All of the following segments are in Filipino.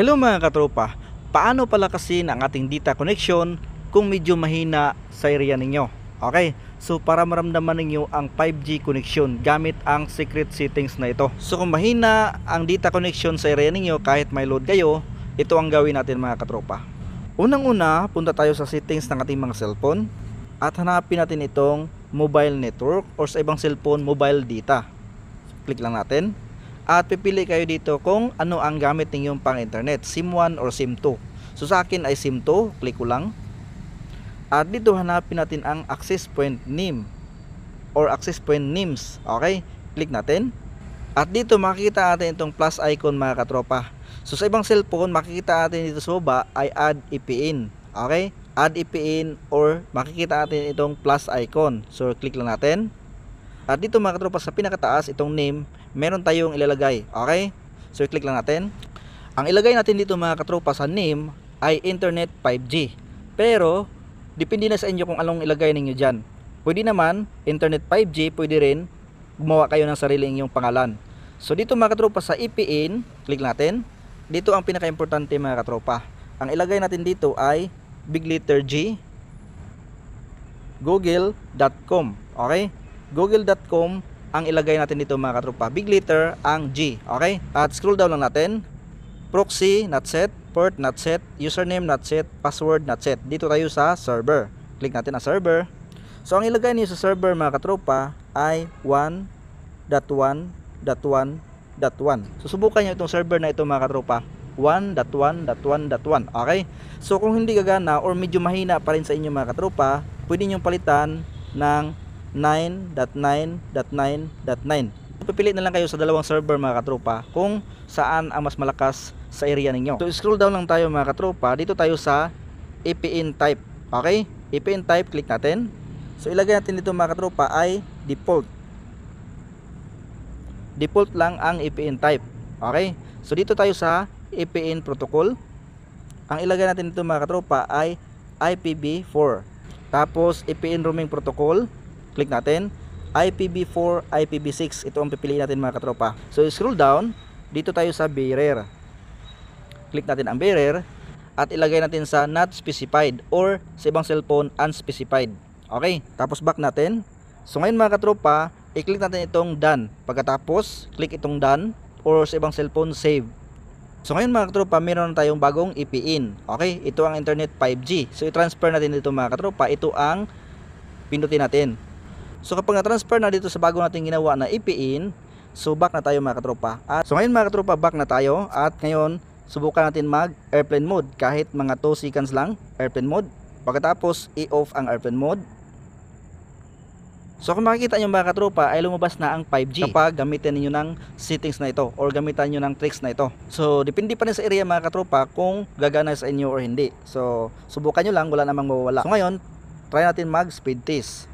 Hello mga katropa, paano palakasin ang ating data connection kung medyo mahina sa area ninyo? Okay, so para maramdaman ninyo ang 5G connection gamit ang secret settings na ito. So kung mahina ang data connection sa area ninyo kahit may load kayo, ito ang gawin natin mga katropa. Unang-una, punta tayo sa settings ng ating mga cellphone at hanapin natin itong mobile network or sa ibang cellphone mobile data. Click lang natin. At pipili kayo dito kung ano ang gamit ninyong pang internet, SIM 1 or SIM 2. So sa akin ay SIM 2, click ko lang. At dito hanapin natin ang access point name or access point names. Okay, click natin. At dito makikita natin itong plus icon mga katropa. So sa ibang cellphone makikita natin dito sa baba ay add EPN. Okay, add EPN or makikita natin itong plus icon. So click lang natin. At dito mga katropa sa pinakataas itong name, meron tayong ilalagay. Okay? So i-click lang natin. Ang ilagay natin dito mga katropa sa name ay Internet 5G. Pero depende na sa inyo kung anong ilagay ninyo diyan. Pwede naman Internet 5G, pwede rin gumawa kayo ng sarili ninyong pangalan. So dito mga katropa sa EPN, click natin. Dito ang pinaka-importante mga katropa. Ang ilagay natin dito ay big letter G google.com. Okay? google.com ang ilagay natin dito mga katropa. Big letter ang G. Okay? At scroll down lang natin. Proxy not set, port not set, username not set, password not set. Dito tayo sa server. Click natin ang server. So ang ilagay niyo sa server mga katropa ay 1.1.1.1. So subukan niyo itong server na ito mga katropa. 1.1.1.1. Okay? So kung hindi gagana or medyo mahina pa rin sa inyo mga katropa, pwede niyo palitan ng 9.9.9.9. Pipili na lang kayo sa dalawang server mga katropa kung saan ang mas malakas sa area ninyo. So scroll down lang tayo mga katropa. Dito tayo sa EPN type. Okay? EPN type, click natin. So ilagay natin dito mga katropa ay default. Default lang ang EPN type. Okay? So dito tayo sa EPN protocol. Ang ilagay natin dito mga katropa ay IPv4. Tapos EPN roaming protocol. Click natin. IPv4, IPv6. Ito ang pipiliin natin mga katropa. So scroll down. Dito tayo sa bearer. Click natin ang bearer. At ilagay natin sa not specified or sa ibang cellphone unspecified. Okay. Tapos back natin. So ngayon mga katropa, i-click natin itong done. Pagkatapos, click itong done or sa ibang cellphone save. So ngayon mga katropa, meron tayong bagong EPN. Okay. Ito ang Internet 5G. So i-transfer natin dito mga katropa. Ito ang pindutin natin. So kapag na-transfer na dito sa bago natin ginawa na EPN, so back na tayo mga katropa. So ngayon mga katropa, back na tayo. At ngayon, subukan natin mag airplane mode. Kahit mga 2 seconds lang, airplane mode. Pagkatapos, i-off ang airplane mode. So kung makikita nyo mga katropa, ay lumabas na ang 5G kapag gamitin niyo ng settings na ito or gamitan nyo ng tricks na ito. So depende pa rin sa area mga katropa kung gagana sa inyo or hindi. So subukan nyo lang, wala namang mawawala. So ngayon, try natin mag speed test.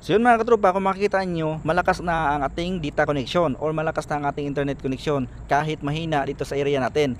So yun mga katropa, kung makikita nyo, malakas na ang ating data connection or malakas na ang ating internet connection kahit mahina dito sa area natin.